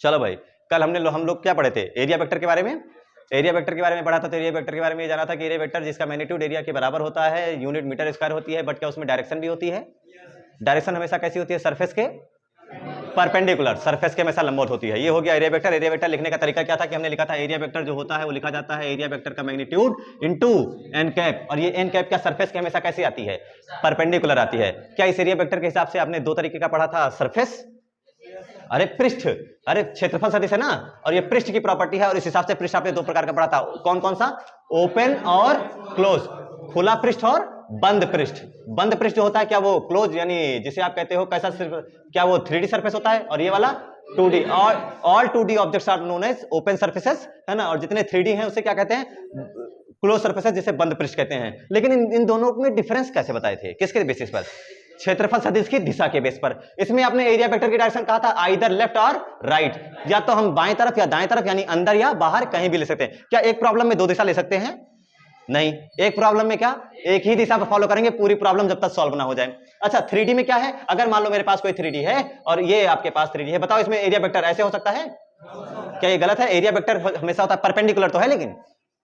चलो भाई, कल हम लोग क्या पढ़े थे? एरिया वेक्टर के बारे में। एरिया वेक्टर के बारे में पढ़ा था। तो एरिया वेक्टर के बारे में ये जाना था कि एरिया वेक्टर जिसका मैग्नीट्यूड एरिया के बराबर होता है, यूनिट मीटर स्क्वायर होती है, बट क्या उसमें डायरेक्शन भी होती है? डायरेक्शन हमेशा कैसी होती है? सरफेस के परपेंडिकुलर, सरफेस के हमेशा लंबवत होती है। ये हो गया एरिया वेक्टर। एरिया वेक्टर लिखने का तरीका क्या था कि हमने लिखा था एरिया वेक्टर जो होता है वो लिखा जाता है एरिया वेक्टर का मैग्नीट्यूड इनटू एन कैप, और ये एन कैप क्या सरफेस के हमेशा कैसी आती है? परपेंडिकुलर आती है। क्या इस एरिया वेक्टर के हिसाब से आपने दो तरीके का पढ़ा था? सरफेस, अरे पृष्ठ, अरे क्षेत्रफल सदिश है ना, और ये पृष्ठ की प्रॉपर्टी है, और इस हिसाब से पृष्ठ आपने दो प्रकार का पढ़ा था। कौन कौन सा? ओपन और क्लोज, खुला पृष्ठ और बंद पृष्ठ। बंद पृष्ठ जो होता है क्या वो क्लोज, यानी जिसे आप कहते हो कैसा, क्या वो 3D सरफेस होता है, और ये वाला 2D। और all 2D objects are known as open surfaces, है ना, और जितने 3D हैं उसे क्या कहते हैं? क्लोज सरफेसेस, जिसे बंद पृष्ठ कहते हैं। लेकिन इन दोनों में डिफरेंस कैसे बताए थे? किसके बेसिस पर? क्षेत्रफल सदिश की दिशा के बेस पर। इसमें आपने एरिया वेक्टर की डायरेक्शन कहा था आइदर लेफ्ट और राइट, या तो हम बाएं तरफ या दाएं तरफ, यानी अंदर या बाहर कहीं भी ले सकते हैं। क्या एक प्रॉब्लम में दो दिशा ले सकते हैं? नहीं, एक प्रॉब्लम में क्या एक ही दिशा पर फॉलो करेंगे पूरी प्रॉब्लम जब तक सॉल्व ना हो जाए। अच्छा, 3D में क्या है? अगर मान लो मेरे पास कोई 3D है और ये आपके पास 3D है, बताओ इसमें एरिया वेक्टर ऐसे हो सकता है? क्या ये गलत है? एरिया वेक्टर हमेशा होता है परपेंडिकुलर तो है, लेकिन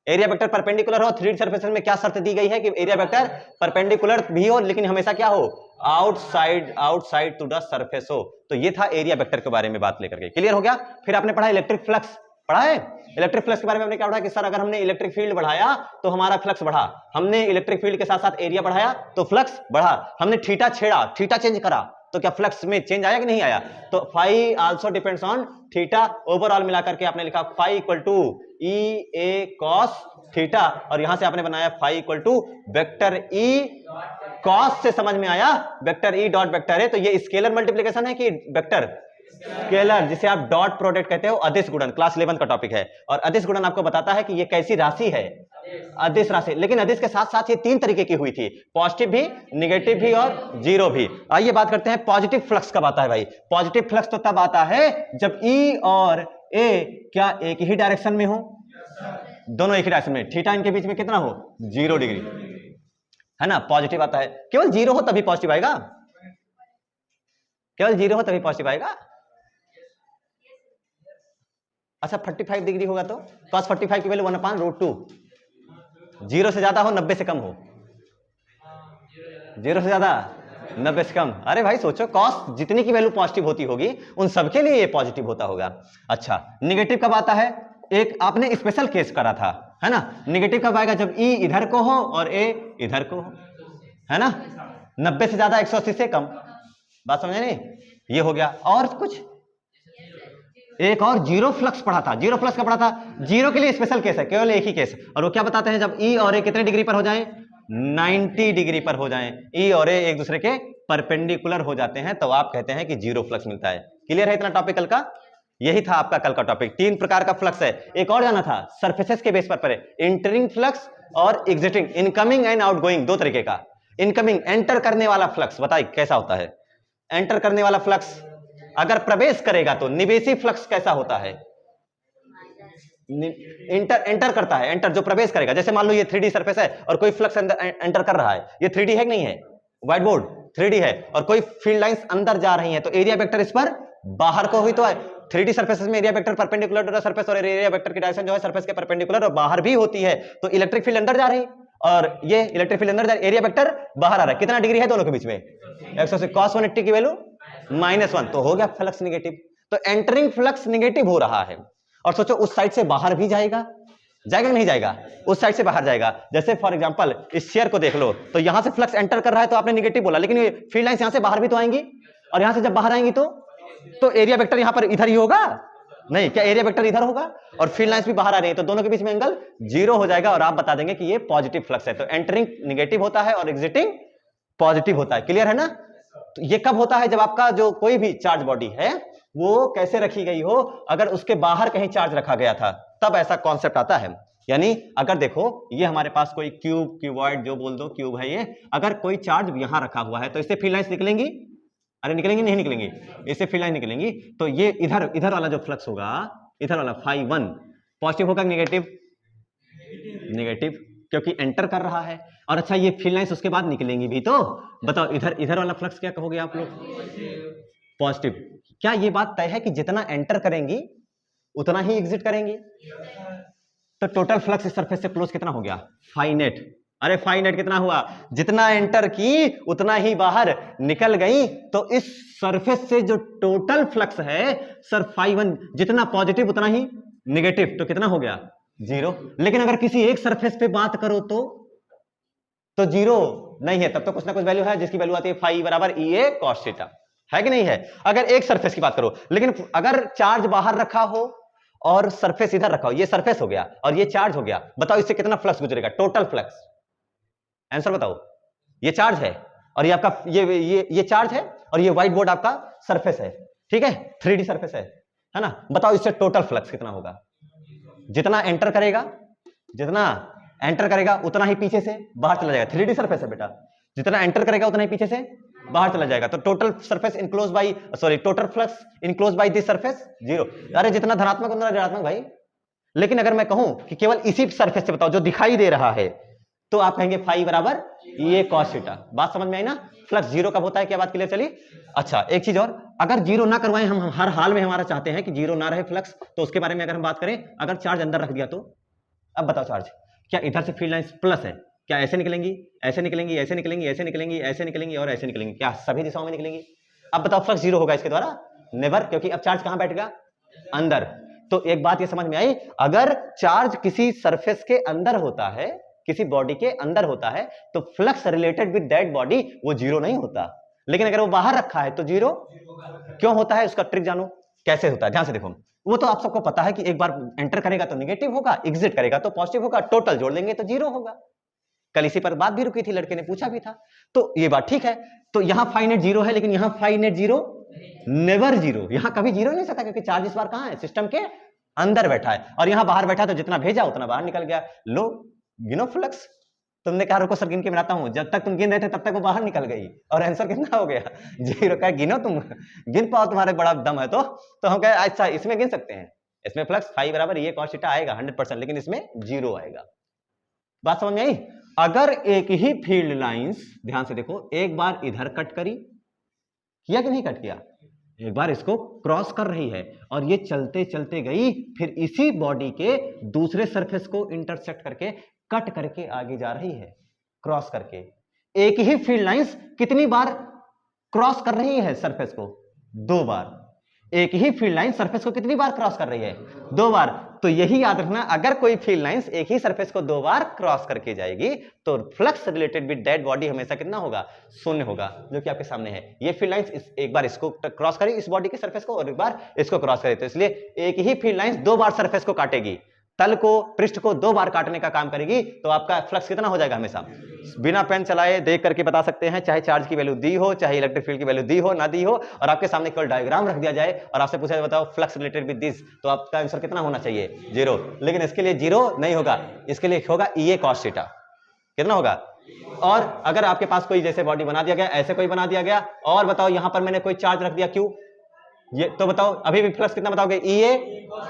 एरिया वेक्टर परपेंडिकुलर हो। 3D सरफेस में क्या शर्त दी गई है कि एरिया वेक्टर परपेंडिकुलर भी हो, लेकिन हमेशा क्या हो? आउटसाइड टू द सरफेस हो। तो ये था एरिया वेक्टर के बारे में बात लेकर के। क्लियर हो गया? फिर आपने पढ़ा इलेक्ट्रिक फ्लक्स, पढ़ा है? इलेक्ट्रिक फ्लक्स के बारे में हमने क्या पढ़ा कि सर अगर हमने इलेक्ट्रिक फील्ड बढ़ाया तो हमारा फ्लक्स बढ़ा, हमने इलेक्ट्रिक फील्ड के साथ साथ एरिया बढ़ाया तो फ्लक्स बढ़ा, हमने थीटा छेड़ा, थीटा चेंज करा तो क्या फ्लक्स में चेंज आया कि नहीं आया? तो phi also depends on theta. Overall मिलाकर के आपने लिखा phi equal to E A cos theta, और यहां से आपने बनाया phi equal to vector E cos से समझ में आया वेक्टर ई डॉट वेक्टर है। तो ये स्केलर मल्टीप्लिकेशन है कि वेक्टर स्केलर, जिसे आप डॉट प्रोडक्ट कहते हो, अदिश गुणन, क्लास 11 का टॉपिक है। और अदिश गुणन आपको बताता है कि ये कैसी राशि है? अदिश राशि। लेकिन अदिश के साथ साथ ये तीन तरीके की हुई थी, पॉजिटिव भी, निगेटिव भी और जीरो भी। आइए बात करते हैं पॉजिटिव फ्लक्स कब आता है भाई। पॉजिटिव फ्लक्स तो तब आता है जब ई और ए क्या एक ही डायरेक्शन में हो, दोनों एक ही डायरेक्शन में, थीटा इनके बीच में कितना हो? 0 डिग्री, है ना, पॉजिटिव आता है। केवल 0 हो तभी पॉजिटिव आएगा, केवल 0 हो तभी पॉजिटिव आएगा। अच्छा, 45 डिग्री होगा तो cos 45 की वैल्यू 1/√2, 0 से ज्यादा हो 90 से कम हो, 0 से ज्यादा 90 से कम। अरे भाई सोचो, cos जितनी की वैल्यू पॉजिटिव होती होगी उन सबके लिए ये पॉजिटिव होता होगा। अच्छा, निगेटिव कब आता है? एक आपने स्पेशल केस करा था, है ना। निगेटिव कब आएगा? जब ई इधर को हो और ए इधर को हो, है ना, 90 से ज्यादा 180 से कम। बात समझे नहीं? ये हो गया। और कुछ एक और जीरो फ्लक्स पढ़ा था। जीरो फ्लक्स का पढ़ा था, जीरो के लिए स्पेशल केस है, केवल एक ही केस, और वो क्या बताते हैं? जब ई और ए कितने डिग्री पर हो जाएं? 90 डिग्री पर हो जाएं, ई और ए एक दूसरे के परपेंडिकुलर हो जाते हैं, तो आप कहते हैं कि जीरो फ्लक्स मिलता है। क्लियर है इतना टॉपिक कल का? यही था आपका कल का टॉपिक। तीन प्रकार का फ्लक्स है। एक और जाना था सरफेसेस के बेस पर इंटरिंग फ्लक्स और एग्जिटिंग, इनकमिंग एंड आउटगोइंग, दो तरीके का। इनकमिंग, एंटर करने वाला फ्लक्स, बताइए कैसा होता है? एंटर करने वाला फ्लक्स अगर प्रवेश करेगा तो निवेशी फ्लक्स कैसा होता है? एंटर करता है, एंटर जो प्रवेश करेगा। जैसे मान लो ये 3D सरफेस है और कोई फ्लक्स अंदर एंटर कर रहा है, ये 3D है कि नहीं है? व्हाइट बोर्ड 3D है, और कोई फील्ड लाइंस अंदर जा रही हैं, तो एरिया वेक्टर इस पर बाहर को हुई तो है। 3D सरफेसेस में area vector perpendicular to the surface, और एरिया वेक्टर की डायरेक्शन जो है सरफेस के परपेंडिकुलर और बाहर भी होती है। तो इलेक्ट्रिक फील्ड अंदर जा रही और ये इलेक्ट्रिक फील्ड अंदर जा रही, एरिया वेक्टर बाहर आ रहा है। कितना डिग्री है दोनों के बीच में? 180। cos 180 की वैल्यू -1, तो हो गया फ्लक्स निगेटिव। तो एंटरिंग फ्लक्स निगेटिव हो रहा है, और सोचो उस साइड से बाहर भी जाएगा, जाएगा नहीं जाएगा? उस साइड से बाहर जाएगा। जैसे फॉर एग्जांपल इस चेयर को देख लो, तो यहां से फ्लक्स एंटर कर रहा है तो आपने निगेटिव बोला, लेकिन ये फील्ड लाइंस यहां से बाहर भी तो आएंगी, और यहां से जब बाहर आएंगी तो एरिया वेक्टर यहां पर इधर ही होगा नहीं? क्या एरिया वेक्टर इधर होगा और फील्ड लाइंस भी बाहर आ रही है, तो दोनों के बीच में एंगल 0 हो जाएगा, और आप बता देंगे कि ये पॉजिटिव फ्लक्स है। तो एंटरिंग निगेटिव होता है और एग्जिटिंग पॉजिटिव होता है। क्लियर है ना? तो ये कब होता है? जब आपका जो कोई भी चार्ज बॉडी है वो कैसे रखी गई हो, अगर उसके बाहर कहीं चार्ज रखा गया था तब ऐसा कॉन्सेप्ट आता है। यानी अगर देखो ये हमारे पास कोई क्यूब, क्यूबॉइड जो बोल दो, क्यूब है ये, अगर कोई चार्ज यहां रखा हुआ है तो इससे फील्ड लाइंस निकलेंगी? अरे निकलेंगी नहीं निकलेंगी? इससे फील्ड लाइन निकलेंगी। तो ये इधर वाला जो फ्लक्स होगा, इधर वाला φ1 पॉजिटिव होगा निगेटिव? निगेटिव, क्योंकि एंटर कर रहा है। और अच्छा, ये फील्ड लाइंस उसके बाद निकलेंगी भी, तो बताओ इधर वाला फ्लक्स क्या कहोगे आप लोग? पॉजिटिव। क्या ये बात तय है कि जितना एंटर करेंगी उतना ही एग्जिट करेंगी? तो टोटल फ्लक्स इस सरफेस से क्लोज कितना हो गया? फाइनेट। अरे फाइनेट कितना हुआ? जितना एंटर की उतना ही बाहर निकल गई। तो इस सरफेस से जो टोटल फ्लक्स है सर φ1, जितना पॉजिटिव उतना ही नेगेटिव, तो कितना हो गया? 0। लेकिन अगर किसी एक सरफेस पे बात करो तो 0 नहीं है, तब तो कुछ ना कुछ वैल्यू है जिसकी वैल्यू आती है φ बराबर EA cos थीटा, है कि नहीं है? अगर एक सरफेस की बात करो, लेकिन अगर चार्ज बाहर रखा हो और सरफेस इधर रखा हो, ये सरफेस हो गया और ये चार्ज हो गया, बताओ इससे कितना फ्लक्स गुजरेगा? टोटल फ्लक्स आंसर बताओ। ये चार्ज है और ये आपका ये चार्ज है और ये व्हाइट बोर्ड आपका सरफेस है, ठीक है, 3D सरफेस है ना? बताओ इससे टोटल फ्लक्स कितना होगा? जितना एंटर करेगा उतना ही पीछे से बाहर चला जाएगा। 3D सरफेस है बेटा, जितना एंटर करेगा उतना ही पीछे से बाहर चला जाएगा। तो total surface enclose by total flux enclose by this surface 0। अरे जितना धनात्मक उतना ऋणात्मक भाई। लेकिन अगर मैं कहूं कि केवल इसी सरफेस से बताओ जो दिखाई दे रहा है, तो आप कहेंगे φ बराबर EA cos थीटा। बात समझ में आई ना? फ्लक्स 0 कब होता है, क्या बात क्लियर चली? अच्छा एक चीज और, अगर 0 ना करवाएं, हम हर हाल में हमारा चाहते हैं कि 0 ना रहे फ्लक्स, तो उसके बारे में अगर हम बात करें, अगर चार्ज अंदर रख दिया तो अब बताओ चार्ज क्या इधर से फील्ड लाइंस प्लस है, क्या ऐसे निकलेंगी, ऐसे निकलेंगी, ऐसे निकलेंगी, ऐसे निकलेंगी, ऐसे निकलेंगी और ऐसे निकलेंगी? क्या सभी दिशाओं में निकलेंगी? अब बताओ फ्लक्स 0 होगा इसके द्वारा? नेवर, क्योंकि अब चार्ज कहां बैठेगा? अंदर। तो एक बात ये समझ में आई, अगर चार्ज किसी सरफेस के अंदर होता है, किसी बॉडी के अंदर होता है, तो flux related with that body वो 0 नहीं होता। लेकिन अगर वो बाहर रखा है तो 0 क्यों होता है? उसका ट्रिक जानो कैसे होता है, ध्यान से देखो। वो तो आप सबको पता है कि एक बार एंटर करेगा तो नेगेटिव होगा, एग्जिट करेगा तो पॉजिटिव होगा, टोटल जोड़ लेंगे तो 0 होगा। कल इसी पर बात भी रुकी थी, लड़के ने पूछा भी था, तो ये बात ठीक है। तो यहां फाइनेट 0 है, लेकिन यहां फाइनेट 0 नेवर 0, यहां कभी 0 नहीं सकता, क्योंकि चार्ज इस बार कहां है? सिस्टम के अंदर बैठा है, और यहां बाहर बैठा तो जितना भेजा उतना बाहर निकल गया। लो गिनो फ्लक्स। तुमने कहा रुको सर गिन के मिलाता हूं, जब तक तुम गिन रहे थे तब तक वो बाहर निकल गई, और आंसर कितना हो गया? 0। कहा गिनो, तुम गिन पाओ, तुम्हारे बड़ा दम है तो हम कहे अच्छा इसमें गिन सकते हैं, इसमें फ्लक्स φ बराबर ये cos थीटा आएगा 100%, लेकिन इसमें 0 आएगा। बात समझ में आई? अगर एक ही फील्ड लाइंस, ध्यान से देखो, एक बार इधर कट करी, किया कि नहीं कट किया? एक बार इसको क्रॉस कर रही है और ये चलते चलते गई, फिर इसी बॉडी के दूसरे सरफेस को इंटरसेक्ट करके कट करके आगे जा रही है, क्रॉस करके। एक ही फील्ड लाइंस कितनी बार क्रॉस कर रही है सरफेस को? 2 बार। एक ही फील्ड लाइन सरफेस को कितनी बार क्रॉस कर रही है? 2 बार। तो यही याद रखना, अगर कोई फील्ड लाइंस एक ही सरफेस को 2 बार क्रॉस करके जाएगी तो flux related with that body हमेशा कितना होगा? 0 होगा, जो कि आपके सामने है। ये फील्ड लाइंस एक बार इसको क्रॉस करी, इस बॉडी के सरफेस को, और एक बार इसको क्रॉस करी, तो इसलिए एक ही फील्ड लाइंस 2 बार सरफेस को काटेगी, तल को, पृष्ठ को 2 बार काटने का काम करेगी। तो आपका फ्लक्स कितना हो जाएगा? हमेशा बिना पेन चलाए देख करके बता सकते हैं, चाहे चार्ज की वैल्यू दी हो, चाहे इलेक्ट्रिक फील्ड की वैल्यू दी हो ना दी हो, और आपके सामने केवल डायग्राम रख दिया जाए और आपसे पूछा जाए बताओ फ्लक्स रिलेटेड विद दिस, तो आपका आंसर कितना होना चाहिए? 0। लेकिन इसके लिए 0 नहीं होगा, इसके लिए होगा EA cos थीटा। कितना होगा? और अगर आपके पास कोई जैसे बॉडी बना दिया गया, ऐसे कोई बना दिया गया, और बताओ यहां पर मैंने कोई चार्ज रख दिया, क्यों? ये तो बताओ अभी भी फ्लक्स कितना बताओगे? EA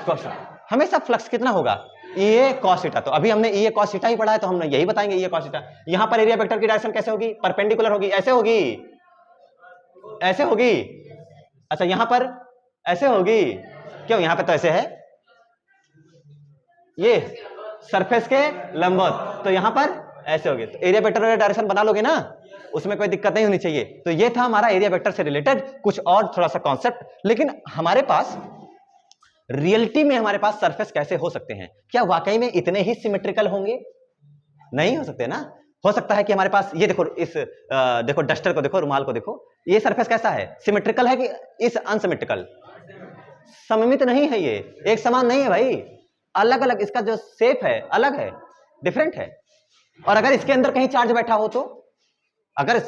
cos। हमेशा फ्लक्स कितना होगा? EA cos theta. तो अभी हमने EA cos थीटा ही पढ़ा है, तो हम यही बताएंगे EA cos थीटा। यहां पर एरिया वेक्टर की डायरेक्शन कैसे होगी? परपेंडिकुलर होगी, ऐसे होगी, ऐसे होगी। अच्छा यहां पर ऐसे होगी, क्यों? यहां पे तो ऐसे है, ये सरफेस के लंबवत, तो यहां पर ऐसे होगी। तो एरिया वेक्टर का डायरेक्शन बना लोगे ना, उसमें कोई दिक्कत नहीं होनी चाहिए। तो ये था हमारा एरिया वेक्टर से रिलेटेड कुछ और थोड़ा सा कॉन्सेप्ट। लेकिन हमारे पास रियलिटी में हमारे पास सरफेस कैसे हो सकते हैं? क्या वाकई में इतने ही सिमेट्रिकल होंगे? नहीं हो सकते ना। हो सकता है कि हमारे पास ये देखो, देखो डस्टर को देखो, रुमाल को देखो, ये सरफेस कैसा है? सिमेट्रिकल है कि इस अनसिमेट्रिकल? सममित नहीं है, ये एक समान नहीं है भाई, अलग अलग, इसका जो शेप है अलग है, डिफरेंट है। और अगर इसके अंदर कहीं चार्ज बैठा हो तो, अगर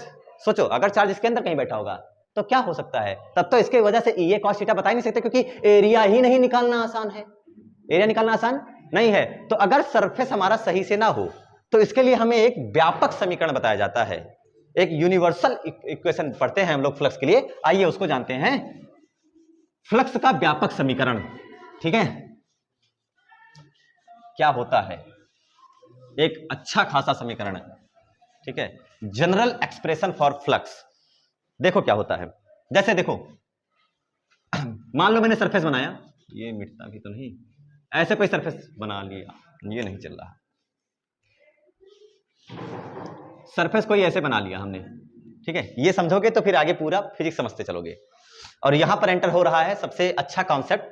सोचो अगर चार्ज इसके अंदर कहीं बैठा होगा तो क्या हो सकता है? तब तो इसके वजह से EA cos थीटा बता ही नहीं सकते, क्योंकि एरिया ही नहीं निकालना आसान है, एरिया निकालना आसान नहीं है। तो अगर सरफेस हमारा सही से ना हो तो इसके लिए हमें एक व्यापक समीकरण बताया जाता है, एक यूनिवर्सल इक्वेशन पढ़ते हैं हम लोग फ्लक्स के लिए। आइए उसको जानते हैं, फ्लक्स का व्यापक समीकरण। ठीक है, क्या होता है? एक अच्छा खासा समीकरण है, ठीक है, जनरल एक्सप्रेशन फॉर फ्लक्स। देखो क्या होता है, जैसे देखो मान लो मैंने सरफेस बनाया, ये मिटता भी तो नहीं, ऐसे कोई सरफेस बना लिया, ये नहीं चल रहा, सरफेस कोई ऐसे बना लिया हमने, ठीक है, ये समझोगे तो फिर आगे पूरा फिजिक्स समझते चलोगे। और यहां पर एंटर हो रहा है सबसे अच्छा कॉन्सेप्ट,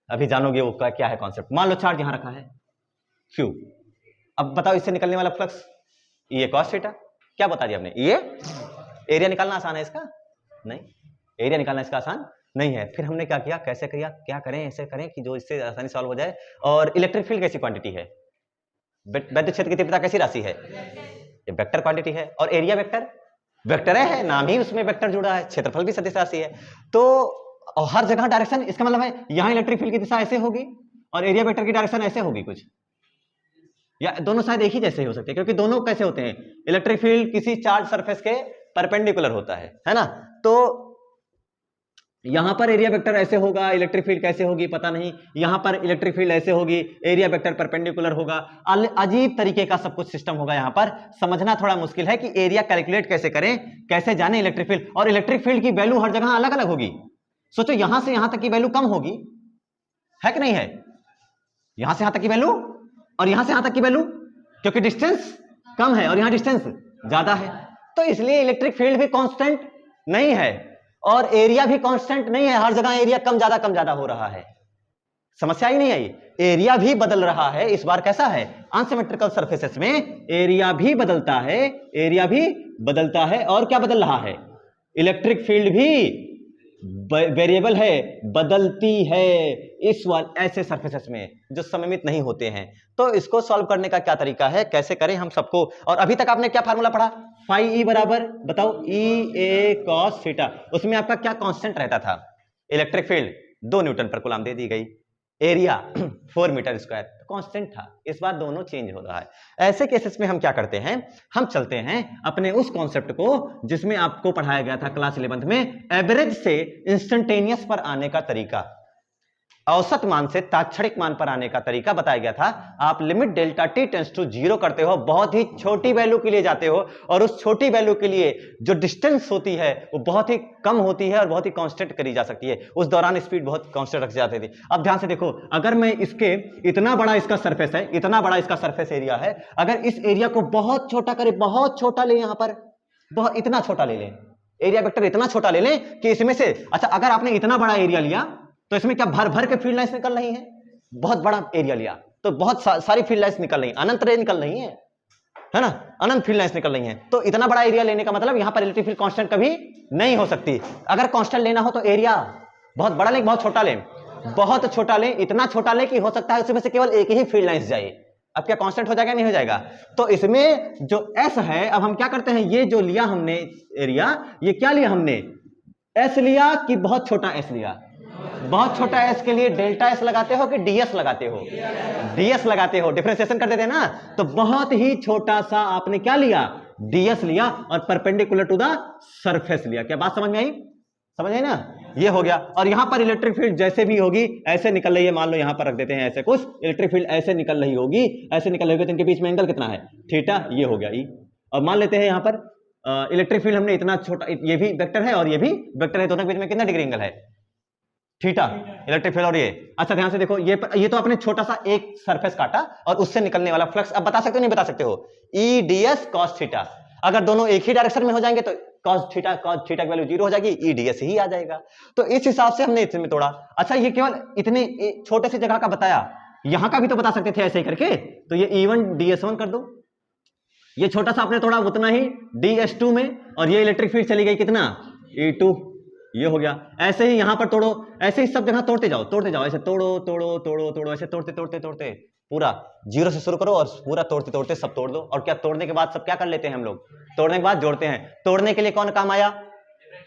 अभी जानोगे वो क्या है कॉन्सेप्ट। मान लो चार्ज यहां रखा है Q, अब बताओ इससे निकलने वाला फ्लक्स ये cos थीटा, क्या बता दिया हमने, ये एरिया निकालना आसान है इसका, नहीं एरिया निकालना इसका आसान नहीं है। फिर हमने क्या किया, कैसे किया, क्या करें, ऐसे करें कि जो इससे आसानी सॉल्व हो जाए। और इलेक्ट्रिक फील्ड कैसी क्वांटिटी है, वैद्युत क्षेत्र की तीव्रता कैसी राशि है, ये वेक्टर क्वांटिटी है। और एरिया वेक्टर वेक्टर है, नाम ही उसमें वेक्टर जुड़ा है, क्षेत्रफल भी सदिश राशि है। तो हर जगह डायरेक्शन, इसका मतलब है यहां इलेक्ट्रिक फील्ड की दिशा ऐसे होगी और एरिया वेक्टर की डायरेक्शन ऐसे होगी कुछ, या दोनों शायद एक ही जैसे ही हो सकते हैं, क्योंकि दोनों कैसे होते हैं, इलेक्ट्रिक फील्ड किसी चार्ज सरफेस के परपेंडिकुलर होता है ना। तो यहां पर एरिया वेक्टर ऐसे होगा, इलेक्ट्रिक फील्ड कैसे होगी पता नहीं, यहां पर इलेक्ट्रिक फील्ड ऐसे होगी, एरिया वेक्टर परपेंडिकुलर होगा, अजीब तरीके का सब कुछ सिस्टम होगा। यहां पर समझना थोड़ा मुश्किल है कि एरिया कैलकुलेट कैसे करें, कैसे जाने इलेक्ट्रिक फील्ड। और इलेक्ट्रिक फील्ड की वैल्यू हर जगह अलग अलग होगी, सोचो यहां से यहां तक की वैल्यू कम होगी, है कि नहीं है, यहां से यहां तक की वैल्यू और यहां से यहां तक की वैल्यू, क्योंकि डिस्टेंस कम है और यहां डिस्टेंस ज्यादा है, तो इसलिए इलेक्ट्रिक फील्ड भी कांस्टेंट नहीं है और एरिया भी कांस्टेंट नहीं है, हर जगह एरिया कम ज्यादा हो रहा है, समस्या ही नहीं आई। एरिया भी बदल रहा है, इस बार कैसा है, अनसिमेट्रिकल सरफेसेस में एरिया भी बदलता है, एरिया भी बदलता है। और क्या बदल रहा है, इलेक्ट्रिक फील्ड भी वेरिएबल है, बदलती है इस ऐसे सरफेसेस में जो सममित नहीं होते हैं। तो इसको सॉल्व करने का क्या तरीका है, कैसे करें हम सबको। और अभी तक आपने क्या फार्मूला पढ़ा, फाई ई बराबर बताओ ई ए कॉस थीटा, उसमें आपका क्या कांस्टेंट रहता था, इलेक्ट्रिक फील्ड 2 न्यूटन पर कूलम दे दी गई, एरिया 4 मीटर स्क्वायर कांस्टेंट था, इस बार दोनों चेंज हो रहा है। ऐसे केसेस में हम क्या करते हैं, हम चलते हैं अपने उस कॉन्सेप्ट को जिसमें आपको पढ़ाया गया था क्लास 11th में, एवरेज से इंस्टेंटेनियस पर आने का तरीका, औसत मान से तात्क्षणिक मान पर आने का तरीका बताया गया था। आप limit delta T tends to 0 करते हो, बहुत ही छोटी वैल्यू के लिए जाते हो और उस छोटी वैल्यू के लिए जो डिस्टेंस होती है वो बहुत ही कम होती है और बहुत ही कांस्टेंट करी जा सकती है, उस दौरान स्पीड बहुत कांस्टेंट रख जाती थी। अब ध्यान से देखो, अगर मैं इसके इतना बड़ा इसका सरफेस है, इतना बड़ा इसका सरफेस एरिया है, अगर इस एरिया को बहुत छोटा करें, बहुत छोटा ले, यहां पर बहुत इतना छोटा ले लें, एरिया वेक्टर इतना छोटा ले लें कि इसमें से, अच्छा अगर आपने इतना बड़ा एरिया लिया तो इसमें क्या भर भर के फील्ड लाइंस निकल रही है, बहुत बड़ा एरिया लिया तो बहुत सारी फील्ड लाइंस निकल रही है, अनंत रे निकल रही है ना, अनंत फील्ड लाइंस निकल रही हैं। तो इतना बड़ा एरिया लेने का मतलब यहां पर इलेक्ट्रिक फील्ड कांस्टेंट कभी नहीं हो सकती। अगर कांस्टेंट लेना हो तो एरिया बहुत बड़ा लें, बहुत छोटा लें, बहुत छोटा लें, इतना छोटा लें कि हो सकता है उसमें से केवल एक ही फील्ड लाइंस जाए। अब क्या कांस्टेंट हो जाएगा, नहीं हो जाएगा। तो इसमें जो एस है, अब हम क्या करते हैं, ये जो लिया हमने एरिया, ये क्या लिया हमने, एस लिया कि बहुत छोटा एस लिया, बहुत छोटा एस के लिए डेल्टा एस लगाते हो कि डीएस लगाते हो, डीएस लगाते हो, डिफरेंशिएशन कर देते हैं ना, तो बहुत ही छोटा सा आपने क्या लिया, डीएस लिया और परपेंडिकुलर टू द सरफेस लिया। क्या बात समझ में आई, समझ आई ना, ये हो गया। और यहां पर इलेक्ट्रिक फील्ड जैसे भी होगी ऐसे निकल रही है, मान लो यहां पर रख देते हैं ऐसे कुछ, इलेक्ट्रिक फील्ड ऐसे निकल रही होगी, ऐसे निकल रही होगी, तो इनके बीच में एंगल कितना है, थीटा, ये हो गया ई। और मान लेते हैं यहां पर इलेक्ट्रिक फील्ड हमने इतना छोटा, ये भी वेक्टर है और ये भी वेक्टर है, दोनों के बीच में कितना डिग्री एंगल है, थीटा, इलेक्ट्रिक फील्ड और ये। अच्छा ध्यान से देखो, ये तो आपने छोटा सा एक सरफेस काटा और उससे निकलने वाला फ्लक्स, अब बता सकते हो नहीं बता सकते हो, ई डीएस कॉस थीटा। अगर दोनों एक ही डायरेक्शन में हो जाएंगे तो कॉस थीटा की वैल्यू 0 हो जाएगी, ई डीएस ही आ जाएगा। तो इस हिसाब से हमने इसमें तोड़ा। अच्छा ये केवल इतने छोटे से जगह का बताया, यहां का भी तो बता सकते थे ऐसे ही करके, तो ये E1 DS1 कर दो, ये छोटा सा आपने तोड़ा उतना ही DS2 में, और ये इलेक्ट्रिक फील्ड चली गई कितना, E2, ये हो गया। ऐसे ही यहां पर तोड़ो, ऐसे ही सब जगह तोड़ते जाओ, ऐसे तोड़ो, ऐसे तोड़ते पूरा 0 से शुरू करो और पूरा तोड़ते सब तोड़ दो। और क्या तोड़ने के बाद सब क्या कर लेते हैं हम लोग, तोड़ने के बाद जोड़ते हैं। तोड़ने के लिए कौन काम आया,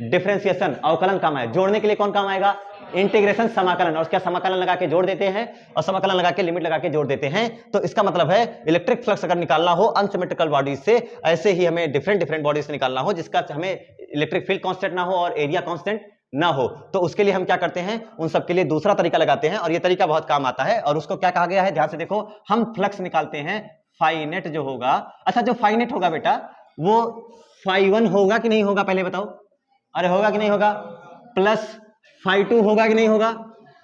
डिफरेंशिएशन, अवकलन काम आया। जोड़ने के लिए कौन काम आएगा, इंटीग्रेशन, समाकलन। और क्या समाकलन लगा के जोड़ देते हैं, और समाकलन लगा के लिमिट लगा के जोड़ देते हैं। तो इसका मतलब है इलेक्ट्रिक फ्लक्स अगर निकालना हो अनसिमेट्रिकल बॉडीज से, ऐसे ही हमें डिफरेंट बॉडीज से निकालना हो जिसका हमें इलेक्ट्रिक फील्ड कांस्टेंट ना हो और एरिया कांस्टेंट ना हो, तो उसके लिए हम क्या करते हैं, उन सब के लिए दूसरा तरीका लगाते हैं। और ये तरीका बहुत काम आता है, और उसको क्या कहा गया है, ध्यान से देखो, हम फ्लक्स निकालते हैं फाई नेट जो होगा। अच्छा जो फाई नेट होगा बेटा, वो फाई 1 होगा कि नहीं होगा, पहले बताओ, अरे होगा कि नहीं होगा, प्लस फाई 2 होगा कि नहीं होगा,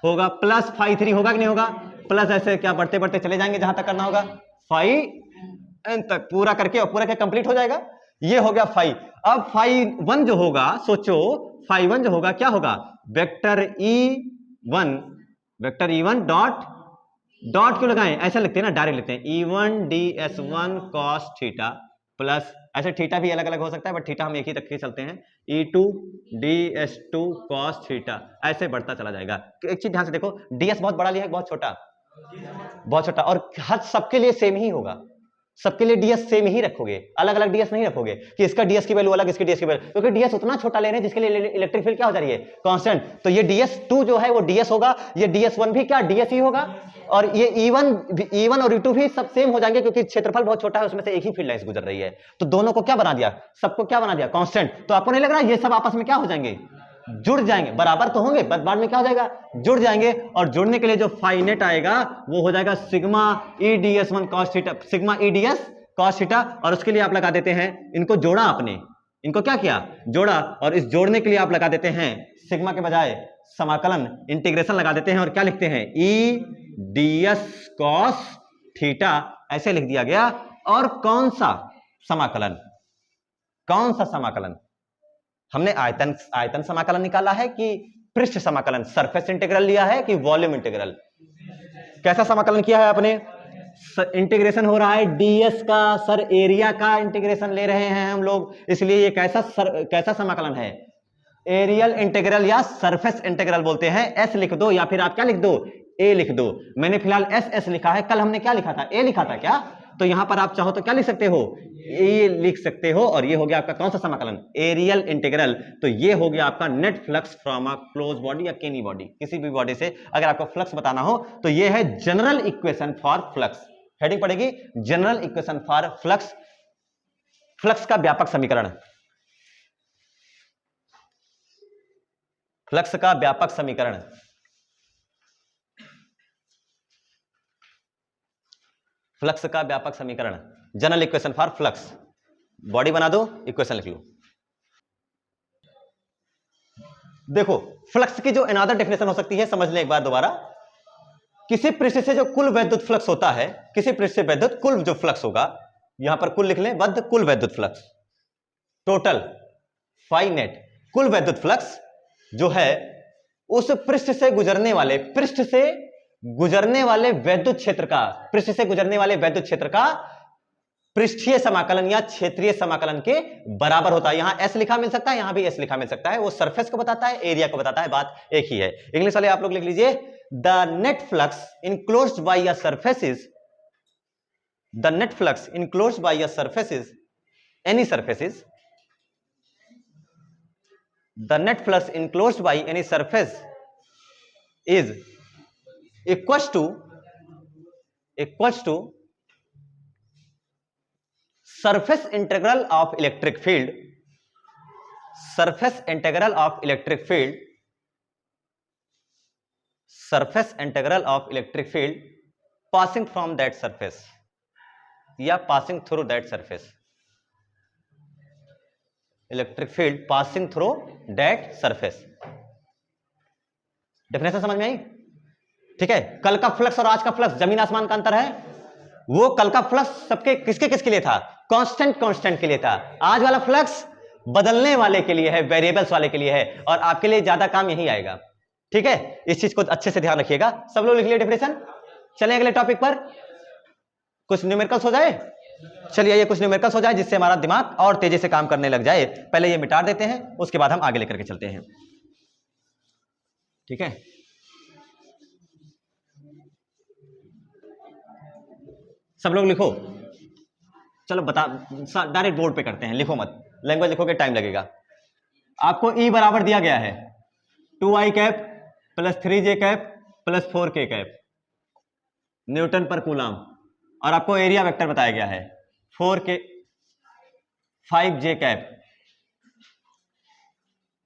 होगा, प्लस फाई 3 होगा कि नहीं होगा, प्लस, ऐसे क्या बढ़ते बढ़ते चले जाएंगे जहां तक करना होगा, फाई एन तक पूरा करके, और पूरा क्या कंप्लीट हो जाएगा, ये हो गया फाई। अब फाई 1 जो होगा, सोचो फाई 1 जो होगा क्या होगा, vector E1, vector E1 dot, dot क्यों लगाएं, ऐसा लिखते हैं ना, डायरेक्ट लिखते हैं E1 ds1 cos theta plus, ऐसे थीटा भी अलग अलग हो सकता है बट थीटा हम एक ही रख के चलते हैं, E2 ds2 cos थीटा, ऐसे बढ़ता चला जाएगा। एक चीज ध्यान से देखो, ds बहुत बड़ा लिया है बहुत छोटा, बहुत छोटा, और हर सबके लिए सेम ही होगा, सबके लिए ds सेम ही रखोगे, अलग अलग ds नहीं रखोगे कि इसका ds की वैल्यू अलग, इसकी ds की वैल्यू, क्योंकि ds उतना छोटा ले रहे हैं जिसके लिए इलेक्ट्रिक फील्ड क्या हो जा रही है, कांस्टेंट। तो ये ds2 जो है वो ds होगा, ये ds1 भी क्या ds ही होगा, और ये E1 और E2 भी सब सेम हो जाएंगे क्योंकि क्षेत्रफल बहुत छोटा है, उसमें से एक ही फील्ड लाइंस गुजर रही है। तो दोनों को क्या बना दिया, सबको क्या बना दिया, कांस्टेंट। तो आपको नहीं लग रहा ये सब आपस में क्या हो जाएंगे, जुड़ जाएंगे, बराबर तो होंगे बट बाद में क्या हो जाएगा, जुड़ जाएंगे। और जुड़ने के लिए जो फाई नेट आएगा वो हो जाएगा sigma E D S 1 cos theta, sigma E D S cos theta, और उसके लिए आप लगा देते हैं, इनको जोड़ा आपने, इनको क्या किया, जोड़ा, और इस जोड़ने के लिए आप लगा देते हैं सिग्मा के बजाय समाकलन, इंटीग्रेशन लगा देते हैं, और क्या लिखते हैं, E D S cos theta, ऐसे लिख दिया गया। और कौन सा समाकलन, कौन सा समाकलन, हमने आयतन समाकलन निकाला है कि पृष्ठ समाकलन, सरफेस इंटीग्रल लिया है कि वॉल्यूम इंटीग्रल, कैसा समाकलन किया है आपने, इंटीग्रेशन हो रहा है डीएस का, सर एरिया का इंटीग्रेशन ले रहे हैं हम लोग, इसलिए ये कैसा समाकलन है, एरियल इंटीग्रल या सरफेस इंटीग्रल बोलते हैं। एस लिख दो या फिर आप क्या लिख दो, ए लिख दो, मैंने फिलहाल एस लिखा है, कल हमने क्या लिखा था, ए लिखा था क्या, तो यहां पर आप चाहो तो क्या लिख सकते हो, ए लिख सकते हो, और ये हो गया आपका कौन सा समाकलन, एरियल इंटीग्रल। तो ये हो गया आपका net flux from a close body या केनी बॉडी, किसी भी बॉडी से अगर आपको फ्लक्स बताना हो तो ये है general equation for flux, heading पड़ेगी general equation for flux, flux का व्यापक समीकरण, फ्लक्स का व्यापक समीकरण, फ्लक्स का व्यापक समीकरण, general equation for flux, body बना दो, इक्वेशन लिख लो। देखो फ्लक्स की जो अनदर डेफिनेशन हो सकती है, समझ लें एक बार दोबारा, किसी पृष्ठ से जो कुल वैद्युत फ्लक्स होता है, किसी पृष्ठ से वैद्युत कुल जो फ्लक्स होगा, यहां पर कुल लिख लें, बद्ध कुल वैद्युत फ्लक्स, टोटल फाई नेट, कुल वैद्युत फ्लक्स जो है उस पृष्ठ से गुजरने वाले, पृष्ठ से गुजरने वाले वैद्युत क्षेत्र का, पृष्ठ से गुजरने वाले वैद्युत क्षेत्र का पृष्ठीय समाकलन या क्षेत्रीय समाकलन के बराबर होता है। यहां एस लिखा मिल सकता है, यहां भी एस लिखा मिल सकता है, वो सरफेस को बताता है, एरिया को बताता है, बात एक ही है। इंग्लिश वाले आप लोग लिख लीजिए, the net flux enclosed bye a surface is, the net flux enclosed bye a surface is, any surface is, the net flux enclosed by any surface is equals to surface integral of electric field, surface integral of electric field, surface integral of electric field passing from that surface या passing through that surface, electric field passing through that surface. Definition समझ में आई, ठीक है। कल का flux और आज का फ्लक्स जमीन आसमान का अंतर है, वो कल का फ्लक्स सबके किसके किसके लिए था, कांस्टेंट के लिए था, आज वाला फ्लक्स बदलने वाले के लिए है, वेरिएबल्स वाले के लिए है, और आपके लिए ज्यादा काम यही आएगा, ठीक है। इस चीज को अच्छे से ध्यान रखिएगा। सब लोग लिख लिए डेफिनेशन, चलें अगले टॉपिक पर, कुछ न्यूमेरिकल्स हो जाए, चलिए ये कुछ न्यूमेरिकल्स हो जाए जिससे हमारा दिमाग और तेजी से काम करने लग जाए। पहले ये मिटा देते हैं, उसके बाद हम आगे लेकर के चलते हैं, ठीक है। सब लोग लिखो, चलो बता, डायरेक्ट बोर्ड पे करते हैं, लिखो मत, लैंग्वेज लिखोगे टाइम लगेगा। आपको E बराबर दिया गया है 2i cap plus 3j cap plus 4k cap Newton पर कूलम, और आपको एरिया वेक्टर बताया गया है 4k 5j cap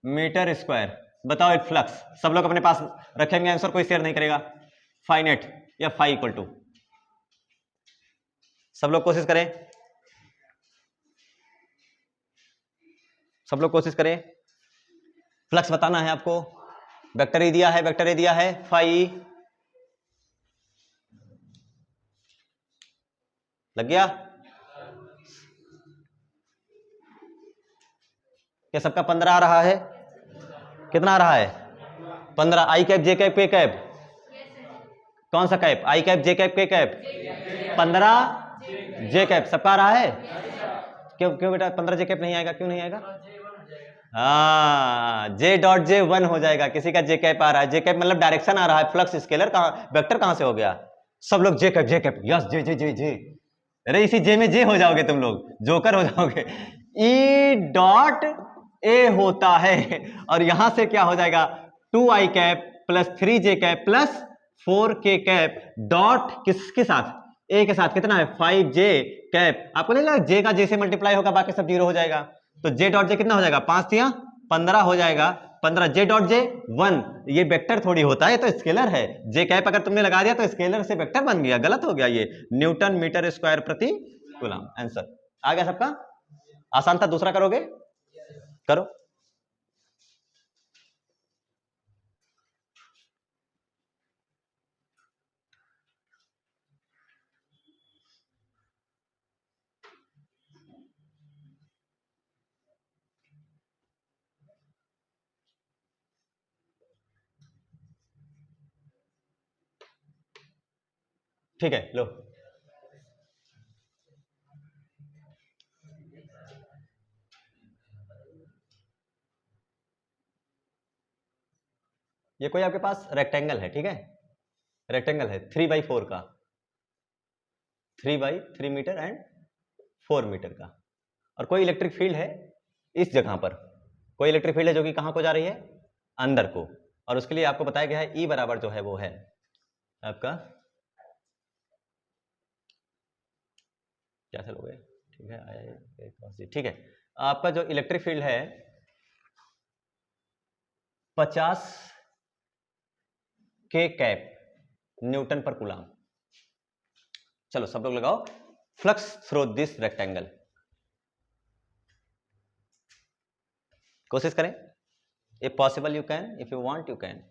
metre square. बताओ एक फ्लक्स, सब लोग अपने पास रखेंगे आंसर, कोई शेयर नहीं करेगा, फाई नेट या फाई इक्वल टू, सब लोग कोशिश करें, सब लोग कोशिश करें, फ्लक्स बताना है आपको, वेक्टर ए दिया है, वेक्टर ए दिया है फाई, लग गया क्या? सबका 15 आ रहा है, कितना आ रहा है? 15। आई कैप जे कैप के कैप, कौन सा कैप? आई कैप जे कैप के कैप, 15 जे कैप, सबका आ रहा है? क्यों क्यों बेटा 15 जे कैप नहीं आएगा? क्यों नहीं आएगा? हाँ, जे डॉट जे 1 हो जाएगा। किसी का जे कैप आ रहा है, जे कैप मतलब डायरेक्शन आ रहा है, फ्लक्स स्केलर कहां, वेक्टर कहां से हो गया? सब लोग जे कैप, यस जे जे जे जे, अरे इसी जे में जे हो जाओगे तुम लोग, जोकर हो जाओगे। ई डॉट ए होता है और यहां से क्या हो जाएगा? 2i cap plus 3j cap plus 4k cap dot किसके साथ? ए के साथ। कितना है? 5j cap. आपको नहीं लगा जे का जे से मल्टीप्लाई होगा, बाकी सब जीरो हो जाएगा, तो जे डॉट जे कितना हो जाएगा? 5 तिया 15 हो जाएगा। 15 जे डॉट जे 1, ये वेक्टर थोड़ी होता है, तो स्केलर है। जे कैप अगर तुमने लगा दिया तो स्केलर से वेक्टर बन गया, गलत हो गया ये। न्यूटन मीटर स्क्वायर प्रति कूलम। आंसर आ गया सबका? आसान था। दूसरा करोगे? करो। ठीक है, लो। ये कोई आपके पास रेक्टेंगल है, ठीक है, रेक्टेंगल है 3x4 का, 3x3 मीटर एंड 4 मीटर का, और कोई इलेक्ट्रिक फील्ड है इस जगह पर, कोई इलेक्ट्रिक फील्ड है जो कि कहां को जा रही है? अंदर को, और उसके लिए आपको बताया गया है ई बराबर जो है वो है आपका, क्या चलोगे? ठीक है, ठीक है, आपका जो इलेक्ट्रिक फील्ड है 50 के कैप न्यूटन पर कूलम। चलो सब लोग लगाओ, फ्लक्स थ्रू दिस रेक्टेंगल। कोशिश करें, if possible you can, if you want you can.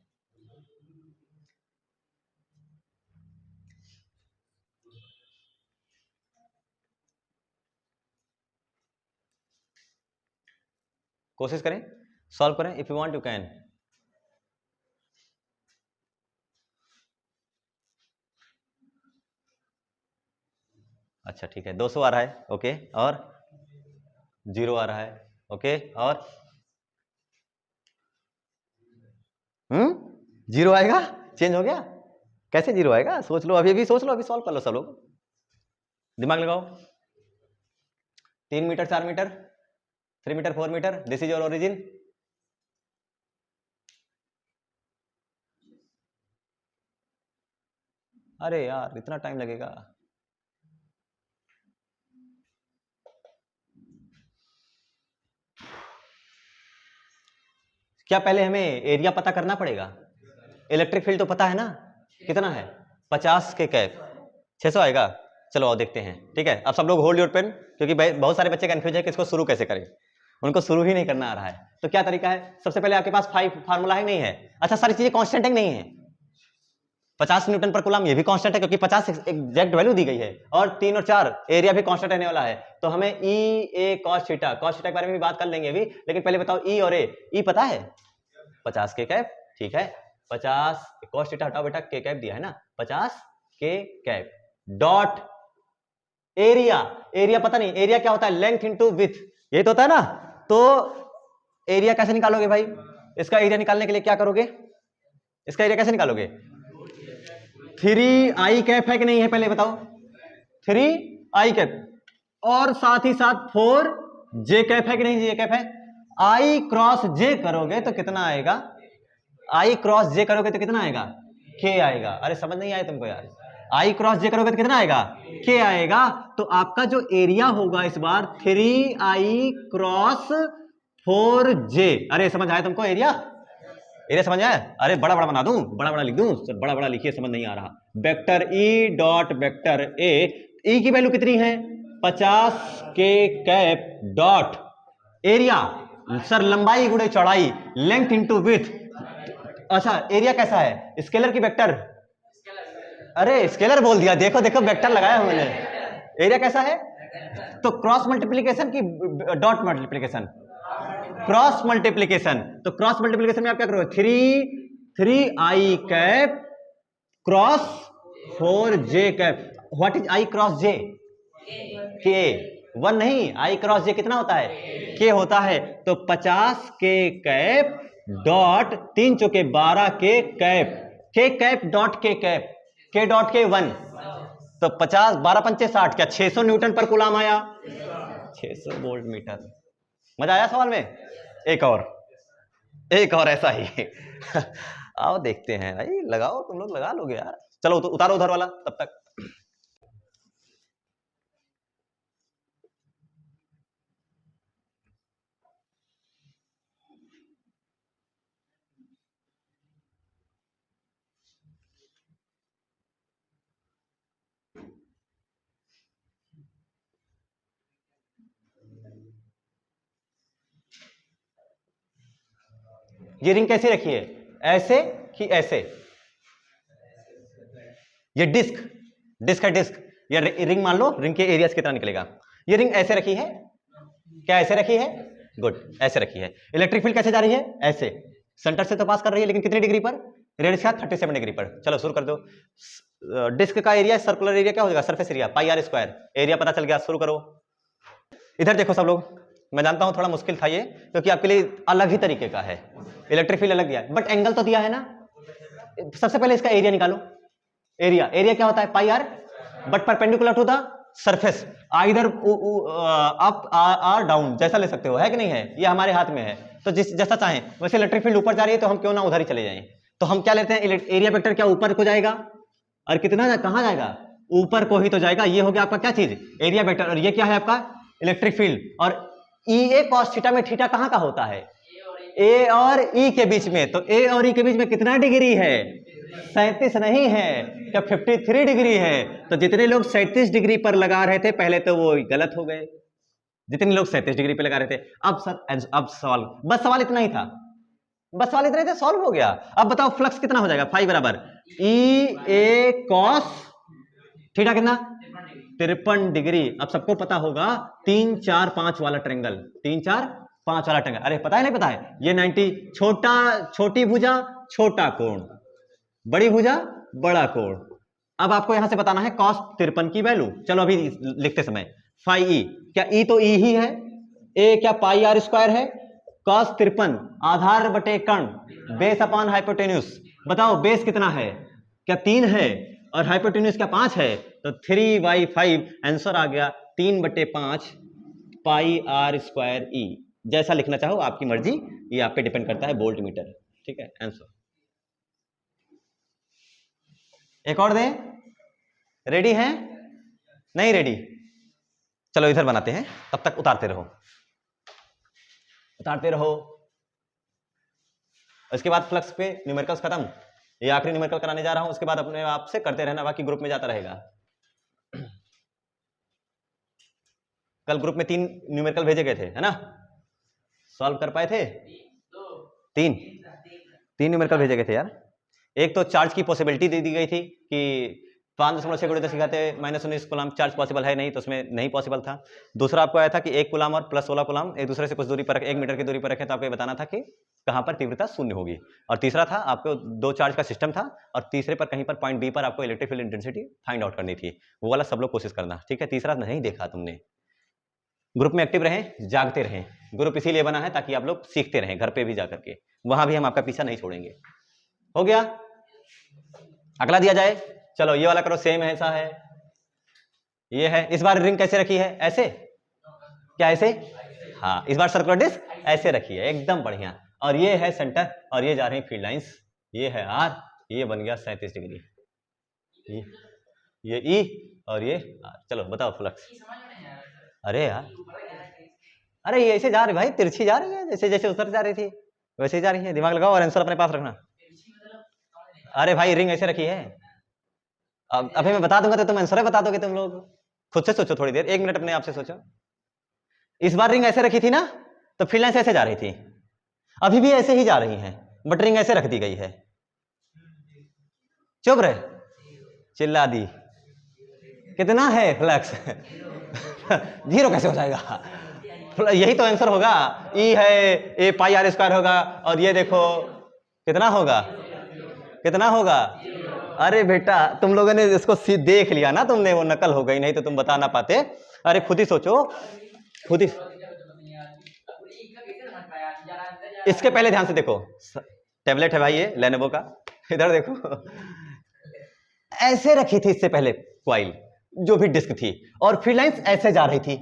कोशिश करें, सॉल्व करें, if you want you can. अच्छा ठीक है, 200 आ रहा है, ओके, और 0 आ रहा है, ओके, और 0 आएगा? चेंज हो गया? कैसे 0 आएगा? सोच लो, अभी सोच लो, अभी सॉल्व कर लो सब लोग, दिमाग लगाओ। 3 metre 4 metre 3 metre 4 metre, this is your origin. अरे यार इतना टाइम लगेगा? क्या पहले हमें एरिया पता करना पड़ेगा? इलेक्ट्रिक फील्ड तो पता है ना, कितना है? 50 के कैप, 600 आएगा। चलो और देखते हैं, ठीक है। अब सब लोग होल्ड योर पेन, क्योंकि बहुत सारे बच्चे कंफ्यूज है कि इसको शुरू कैसे करें, उनको शुरू ही नहीं करना आ रहा है। तो क्या तरीका है? सबसे पहले आपके पास 5 फार्मूला है, नहीं है? अच्छा, सारी चीजें कांस्टेंट है नहीं है? 50 न्यूटन पर कूलम ये भी कांस्टेंट है, क्योंकि 50 एग्जैक्ट वैल्यू दी गई है, और 3 और 4 एरिया भी कांस्टेंट रहने वाला है। तो हमें ई ए कॉस थीटा के बारे में भी बात कर लेंगे अभी, लेकिन पहले बताओ ई और ए। ई पता है 50 के कैप, ठीक है, 50 कॉस थीटा हटाओ बेटा, के कैप दिया है ना, 50 के कैप डॉट एरिया। एरिया पता नहीं, एरिया क्या होता है? लेंथ इंटू विथ, ये तो होता है ना। तो एरिया कैसे निकालोगे भाई? इसका एरिया निकालने के लिए क्या करोगे? इसका एरिया कैसे निकालोगे? 3i कैप है कि नहीं है, पहले बताओ। 3i कैप, और साथ ही साथ 4j कैप है कि नहीं? जे कैप है। i क्रॉस j करोगे तो कितना आएगा? i क्रॉस j करोगे तो कितना आएगा? k आएगा। अरे समझ नहीं आया तुमको यार? i क्रॉस j करोगे तो कितना आएगा? k आएगा। तो आपका जो एरिया होगा इस बार 3i क्रॉस 4j। अरे समझ आया तुमको एरिया? एरिया समझ आया? अरे बड़ा बड़ा बना दूं, बड़ा बड़ा लिख दूं? बड़ा बड़ा लिखिए, समझ नहीं आ रहा। Vector E dot vector A, E की वैल्यू कितनी है? 50 के कैप डॉट एरिया, सर लंबाई गुणे चौड़ाई, लेंथ इंटू विथ, अच्छा एरिया कैसा है, स्केलर की वेक्टर? अरे स्केलर बोल दिया, देखो देखो वेक्टर लगाया हूं मैंने। एरिया कैसा है? तो क्रॉस मल्टीप्लीकेशन की डॉट मल्टीप्लीकेशन? Cross multiplication. तो क्रॉस मल्टीप्लीकेशन में आप क्या करोगे, 3 cap cross 4j cap. What is i cross j? k। 1 नहीं, i क्रॉस j कितना होता है, k होता है। तो 50 k कैप डॉट 3 चौके 12 k cap, k cap dot k cap, k dot k 1। तो 50 12 पंचे 60, क्या 600 न्यूटन पर कूलाम आया? 600 वोल्ट मीटर। मजा आया सवाल में? एक और ऐसा ही आओ देखते हैं भाई, लगाओ तुम लोग, लगा लोगे यार। चलो उतारो उधर वाला तब तक। ये रिंग कैसी रखी है, ऐसे कि ऐसे? ये डिस्क है, डिस्क। ये रिंग मान लो, रिंग के एरिया कितना निकलेगा। ये रिंग ऐसे रखी है, क्या ऐसे रखी है? गुड, ऐसे रखी है। इलेक्ट्रिक फील्ड कैसे जा रही है? ऐसे। सेंटर से तो पास कर रही है, लेकिन कितनी डिग्री पर? रेडियस का 37 डिग्री पर। चलो शुरू कर दो। डिस्क का एरिया, सर्कुलर एरिया क्या हो जाएगा, surface area pi R square. Area पता चल गया, शुरू करो। इधर देखो सब लोग, मैं जानता हूं थोड़ा मुश्किल था ये, क्योंकि आपके लिए अलग ही तरीके का है। इलेक्ट्रिक फील्ड अलग दिया है, बट एंगल तो दिया है ना। सबसे पहले इसका एरिया निकालो। एरिया क्या होता है, pi r, but perpendicular to the surface, either up or down, जैसा ले सकते हो, है कि नहीं है? ये हमारे हाथ में है, तो जैसा चाहें वैसे। इलेक्ट्रिक फील्ड ऊपर जा रही है तो हम क्यों ना उधर ही चले जाएं। तो हम क्या लेते हैं, एरिया वेक्टर क्या ऊपर को जाएगा, और कितना कहां जाएगा, ऊपर को ही तो जाएगा। ये हो गया आपका क्या चीज, एरिया वेक्टर। और ये क्या है आपका, इलेक्ट्रिक फील्ड। और ई ए कॉस थीटा में थीटा कहां का होता है, ए और ई के बीच में। तो ए और ई के बीच में कितना डिग्री है, 37 नहीं है, क्या 53 डिग्री है। तो जितने लोग 37 डिग्री पर लगा रहे थे पहले, तो वो गलत हो गए, जितने लोग 37 डिग्री पे लगा रहे थे। अब सवाल इतना ही था, बस सवाल इतना ही था, सॉल्व हो गया। अब बताओ फ्लक्स कितना हो जाएगा, फाई बराबर ई ए कॉस थीटा कितना, 53 डिग्री। अब सबको पता होगा 3 4 5 वाला ट्रायंगल, 3 4 5 वाला ट्रायंगल। अरे पता है नहीं पता है, ये 90, छोटी भुजा छोटा कोण, बड़ी भुजा बड़ा कोण। अब आपको यहां से बताना है cos 53 की वैल्यू। चलो अभी लिखते समय, फाई ई, क्या ई तो ई ही है, ए क्या पाई आर स्क्वायर है, cos 53 आधार बटे कर्ण, बेस अपॉन हाइपोटेन्यूज। बताओ बेस कितना है, क्या 3 है, और हाइपोटेन्यूज क्या 5 है। तो 3/5 आंसर आ गया 3/5 पाई आर स्क्वायर ई। जैसा लिखना चाहो आपकी मर्जी, ये आप पे डिपेंड करता है, वोल्ट मीटर। ठीक है आंसर। एक और दें, रेडी हैं? नहीं रेडी? चलो इधर बनाते हैं, तब तक उतारते रहो। इसके बाद फ्लक्स पे न्यूमेरिकल्स खत्म, ये आखिरी न्यूमेरिकल कराने जा रहा हूं। उसके बाद अपने आप से करते रहना, बाकी ग्रुप में जाता रहेगा। कल ग्रुप में 3 न्यूमेरिकल भेजे गए थे, है ना? सॉल्व कर पाए थे? 3 न्यूमेरिकल भेजे गए थे यार। एक तो चार्ज की पॉसिबिलिटी दे दी गई थी कि 5.6 × 10⁻19 कूलाम चार्ज पॉसिबल है नहीं, तो उसमें नहीं पॉसिबल था। दूसरा आपको आया था कि 1 कूलाम और प्लस 16 कूलाम एक दूसरे से कुछ दूरी पर रखें, 1 मीटर की दूरी पर रखें, तो आपको ये बताना था कि कहां पर तीव्रता शून्य होगी। और तीसरा था आपको 2 चार्ज का सिस्टम था, और तीसरे पर कहीं पर पॉइंट बी पर आपको electric field intensity find out करनी थी। वो वाला सब लोग कोशिश करना, ठीक है? तीसरा नहीं देखा तुमने। ग्रुप में एक्टिव रहें, जागते रहें। ग्रुप इसीलिए बना है ताकि आप लोग सीखते रहें, घर पे भी जाकर के, वहां भी हम आपका पीछा नहीं छोड़ेंगे। हो गया? अगला दिया जाए, चलो ये वाला करो, सेम ऐसा है, ये है। इस बार रिंग कैसे रखी है, ऐसे, क्या ऐसे? हाँ, इस बार सर्कुलर डिस्क ऐसे रखी है, एकदम बढ़िया। और ये है सेंटर, और ये जा रही फील्ड लाइंस, ये है आर, ये बन गया 37 डिग्री, ये ई और ये आर। चलो बताओ फ्लक्स। अरे यार, अरे ये ऐसे जा रही भाई, तिरछी जा रही है, जैसे जैसे उतर जा रही थी वैसे ही जा रही है। दिमाग लगाओ और आंसर अपने पास रखना। अरे भाई रिंग ऐसे रखी है, अब अभी मैं बता दूंगा तो तुम आंसर बता दोगे तुम लोग। खुद से सोचो थोड़ी देर, 1 मिनट अपने आप से सोचो। इस बार रिंग ऐसे रखी थी ना, तो फील्ड लाइंस ऐसे जा रही थी, अभी भी ऐसे ही जा रही हैं। बट रिंग ऐसे रख दी गई है। चुप रहे, चिल्ला दी। कितना है फ्लक्स? जीरो कैसे हो जाएगा? यही तो आंसर होगा। ई है, ए पाई आर स्क्वायर होगा, और ये देखो कितना होगा, कितना होगा? अरे बेटा तुम लोगों ने इसको देख लिया ना, तुमने, वो नकल हो गई, नहीं तो तुम बता ना पाते। अरे खुद ही सोचो, खुद ही। इसके पहले ध्यान से देखो, टैबलेट है भाई ये लेनोवो का, इधर देखो, ऐसे रखी थी इससे पहले कॉइल, जो भी डिस्क थी, और फील्ड लाइंस ऐसे जा रही थी,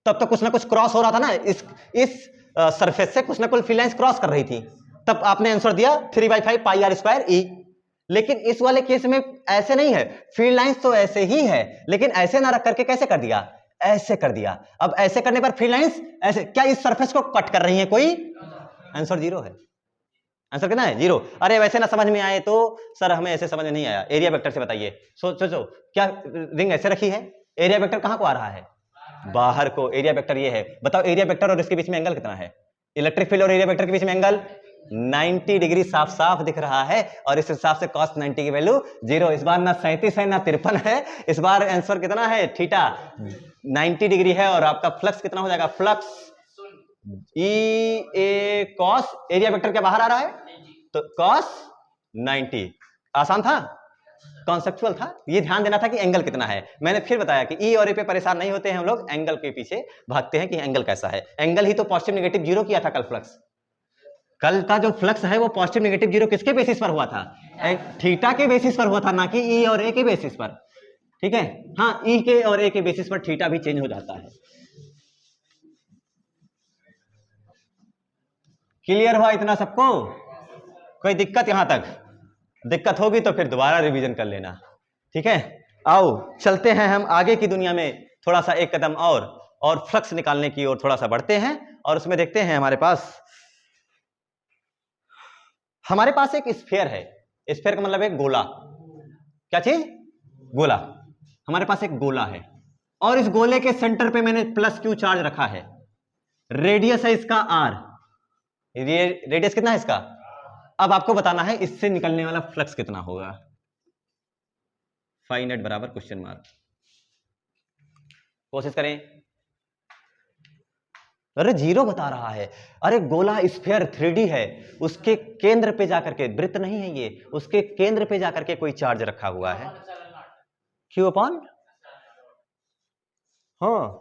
तब तो कुछ ना कुछ क्रॉस हो रहा था ना, इस सरफेस से कुछ ना कुछ फील्ड लाइंस क्रॉस कर रही थी, तब आपने आंसर दिया 3/5 पाई आर स्क्वायर ई। लेकिन इस वाले केस में ऐसे नहीं है, फील्ड लाइंस तो ऐसे ही है, लेकिन ऐसे ना रख करके कैसे कर दिया, ऐसे कर दिया। अब ऐसे करने पर फील्ड लाइंस ऐसे, क्या इस सरफेस को कट कर रही है कोई? आंसर जीरो है। आंसर कितना है? जीरो। अरे वैसे ना समझ में आए तो सर हमें ऐसे समझ में नहीं आया, एरिया वेक्टर से बताइए। सोचो क्या रिंग ऐसे रखी है, एरिया वेक्टर कहां को आ रहा है? बाहर को। एरिया वेक्टर ये है, बताओ एरिया वेक्टर और इसके बीच में एंगल कितना है? इलेक्ट्रिक फील्ड और एरिया वेक्टर के बीच में एंगल 90 डिग्री साफ साफ दिख रहा है, और इस हिसाब से cos 90 की वैल्यू जीरो। इस बार ना 37 है ना 53 है, इस बार आंसर कितना है? थीटा 90 डिग्री है। और आपका फ्लक्स कितना हो जाएगा? Flux E A cos, area vector क्या बाहर आ रहा है, तो cos 90। आसान था, कॉन्सेप्चुअल था, ये ध्यान देना था कि एंगल कितना है। मैंने फिर बताया कि ई और ए पे परेशान नहीं होते हैं हम लोग, एंगल के पीछे भागते हैं कि एंगल कैसा है। एंगल ही तो पॉजिटिव नेगेटिव जीरो किया था कल फ्लक्स। कल का जो फ्लक्स है वो पॉजिटिव नेगेटिव जीरो किसके बेसिस पर हुआ था? थीटा के बेसिस पर हुआ था, ना कि ई और ए के बेसिस पर। ठीक है, हाँ, ई के और ए के बेसिस पर थीटा भी चेंज हो जाता है। क्लियर हुआ इतना सबको? कोई दिक्कत यहां तक? दिक्कत होगी तो फिर दोबारा रिवीजन कर लेना। ठीक है, आओ चलते हैं हम आगे की दुनिया में थोड़ा सा एक कदम और फ्लक्स निकालने की ओर थोड़ा सा बढ़ते हैं, और उसमें देखते हैं हमारे पास एक स्फीयर है। स्फीयर का मतलब एक गोला। क्या चीज? गोला। हमारे पास एक गोला है, और इस गोले के सेंटर पे मैंने प्लस क्यू चार्ज रखा है। रेडियस है इसका आर। रेडियस कितना है इसका? अब आपको बताना है इससे निकलने वाला फ्लक्स कितना होगा। फाई नेट बराबर क्वेश्चन मार्क। कोशिश करें। अरे जीरो बता रहा है। अरे गोला स्फीयर 3D है, उसके केंद्र पे जाकर के, वृत्त नहीं है ये, उसके केंद्र पे जाकर के कोई चार्ज रखा हुआ है। क्यू अपॉन, हाँ,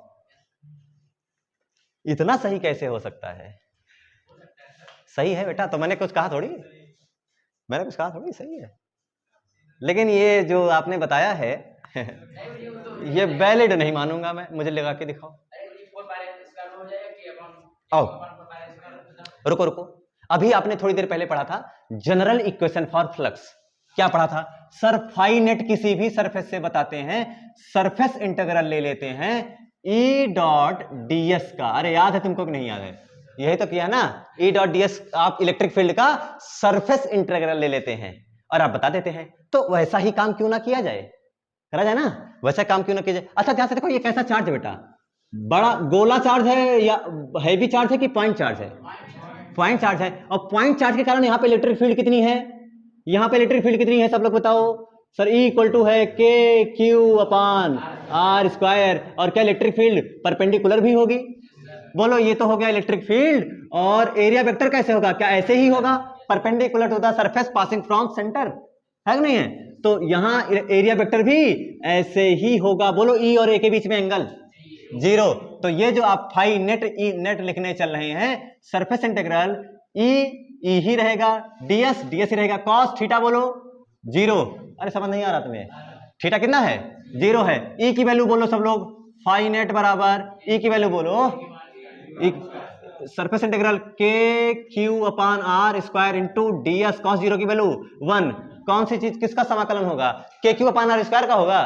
इतना सही कैसे हो सकता है? सही है बेटा, तो मैंने कुछ कहा थोड़ी, सही है। लेकिन ये जो आपने बताया है ये वैलिड नहीं मानूंगा मैं, मुझे लगा के दिखाओ। आओ रुको, अभी आपने थोड़ी देर पहले पढ़ा था जनरल इक्वेशन फॉर फ्लक्स। क्या पढ़ा था? सर फाई नेट किसी भी सरफेस से बताते हैं, सरफेस इंटीग्रल ले लेते हैं ई डॉट डीएस का। अरे याद है तुमको कि नहीं याद है? यही तो किया ना, ई डॉट डीएस। आप इलेक्ट्रिक फील्ड का सरफेस इंटीग्रल ले लेते हैं और आप बता देते हैं। तो वैसा ही काम क्यों ना किया जाए, करा जाए ना, वैसा काम क्यों ना किया जाए। अच्छा ध्यान से देखो, ये कैसा चार्ज है बेटा? बड़ा गोला चार्ज है या हैवी चार्ज है कि पॉइंट चार्ज है? पॉइंट चार्ज है। और पॉइंट चार्ज के कारण यहाँ पे इलेक्ट्रिक फील्ड कितनी है? यहाँ पे इलेक्ट्रिक फील्ड कितनी है सब लोग बताओ। सर E इक्वल टू है के क्यू अपान आर स्क्वायर। और क्या इलेक्ट्रिक फील्ड परपेंडिकुलर भी होगी? बोलो, ये तो हो गया इलेक्ट्रिक फील्ड। और एरिया वेक्टर कैसे होगा? क्या ऐसे ही होगा, perpendicular to the surface passing from centre, है कि नहीं है? तो यहाँ एरिया वेक्टर भी ऐसे ही होगा। बोलो E और A के बीच में एंगल जीरो। तो ये जो आप फाई नेट ई नेट लिखने चल रहे हैं, सरफेस इंटीग्रल ई ही रहेगा, डीएस ही रहेगा, कॉस थीटा बोलो जीरो। अरे समझ नहीं आ रहा तुम्हें? थीटा कितना है? जीरो है। ई की वैल्यू बोलो सब लोग, फाई नेट बराबर ई की वैल्यू बोलो, सरफेस इंटीग्रल के Q upon are square into DS cos zero की वैल्यू 1। कौन सी चीज, किसका समाकलन होगा? के क्यू अपान आर स्क्वायर का होगा।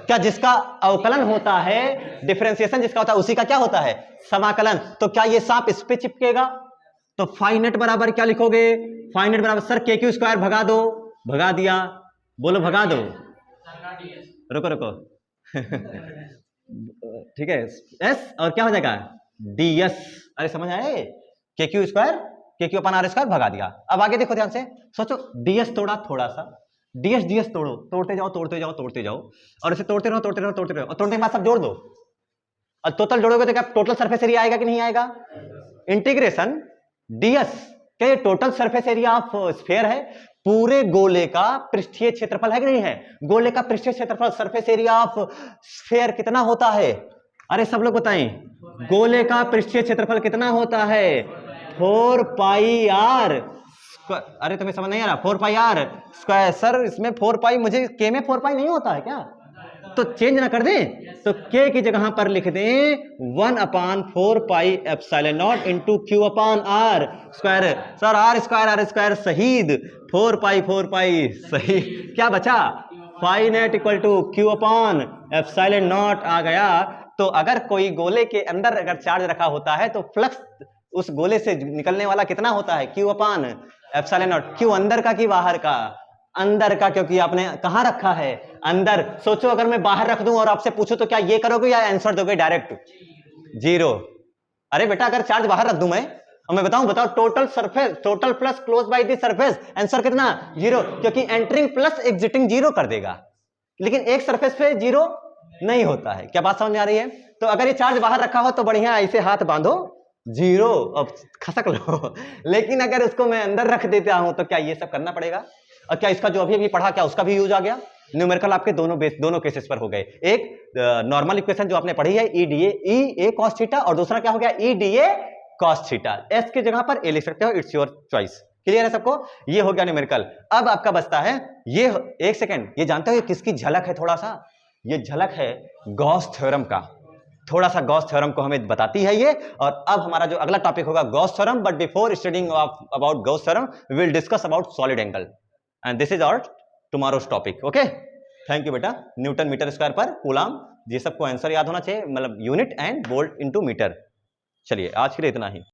क्या जिसका अवकलन होता है, डिफरेंशिएशन जिसका होता है, उसी का क्या होता है? समाकलन। तो क्या ये सांप इस पे चिपकेगा? तो फाई नेट बराबर क्या लिखोगे? फाई नेट बराबर सर के क्यू स्क्वायर भगा दो, भगा दिया, बोलो भगा दो। रुको ठीक है, एस और क्या हो जाएगा? डीएस। अरे समझ आए? के क्यू के क्यू अपन आर स्क्वायर भगा दिया। अब आगे देखो ध्यान से, सोचो ds तोड़ा थोड़ा सा, ds तोड़ो, तोड़ते जाओ तोड़ते जाओ तोड़ते जाओ, और इसे तोड़ते रहो तोड़ते रहो तोड़ते रहो, और तोड़ने के बाद सब जोड़ दो, और टोटल जोड़ोगे तो क्या टोटल सरफेस एरिया आएगा कि नहीं आएगा? इंटीग्रेशन ds के total surface area of sphere है, पूरे गोले का पृष्ठीय क्षेत्रफल है कि नहीं है? गोले का पृष्ठीय क्षेत्रफल सरफेस एरिया ऑफ स्फीयर कितना होता है? अरे सब लोग बताएं, गोले का पृष्ठीय क्षेत्रफल कितना होता है? 4 पाई आर। अरे तुम्हें समझ नहीं आ रहा? 4 पाई आर स्क्वायर। सर इसमें 4 पाई, मुझे के में 4 पाई नहीं होता है क्या? तो चेंज ना कर दें, तो के की जगह पर लिख दें 1/4 pi epsilon naught into q upon are square. Sir r square शहीद, 4 पाई सही, क्या बचा? Pi net equal to q upon epsilon naught आ गया। तो अगर कोई गोले के अंदर अगर चार्ज रखा होता है तो फ्लक्स उस गोले से निकलने वाला कितना होता है? Q upon epsilon not. Q अंदर का कि बाहर का? अंदर का, क्योंकि आपने कहां रखा है? अंदर। सोचो अगर मैं बाहर रख दूं और आपसे पूछूं तो क्या ये करोगे या आंसर दोगे डायरेक्ट? 0। अरे बेटा अगर चार्ज बाहर रख दूं मैं, और मैं बताओ total surface, total plus close by the surface, answer कितना? 0, क्योंकि एंटरिंग प्लस एग्जिटिंग 0 कर देगा, लेकिन एक सरफेस पे 0 नहीं होता है। क्या बात समझ में आ रही है? तो अगर ये चार्ज बाहर रखा हो तो बढ़िया ऐसे हाथ बांधो 0, अब खसक लो। लेकिन अगर उसको मैं अंदर रख देता हूं तो क्या ये सब करना पड़ेगा? और क्या इसका जो अभी पढ़ा, क्या उसका भी यूज आ गया? न्यूमेरिकल आपके दोनों केसेस पर हो गए। एक नॉर्मल इक्वेशन जो आपने पढ़ी है ई cos थीटा, और दूसरा क्या हो गया? ई DA cos थीटा। एस की जगह पर ए लिख सकते हो, इट्स योर चॉइस। क्लियर है सबको? ये हो गया न्यूमेरिकल। अब आपका बचता है ये, एक सेकेंड, ये जानते हो ये किसकी झलक है? थोड़ा सा ये झलक है गॉस थ्योरम का। थोड़ा सा गॉस थ्योरम को हमें बताती है ये। और अब हमारा जो अगला टॉपिक होगा Gauss theorem, but before studying about Gauss theorem we will discuss about solid angle, and this is our tomorrow's topic. Okay, thank you बेटा। न्यूटन मीटर स्क्वायर पर कूलाम, ये सबको आंसर याद होना चाहिए, मतलब unit and volt into metre. चलिए आज के लिए इतना ही।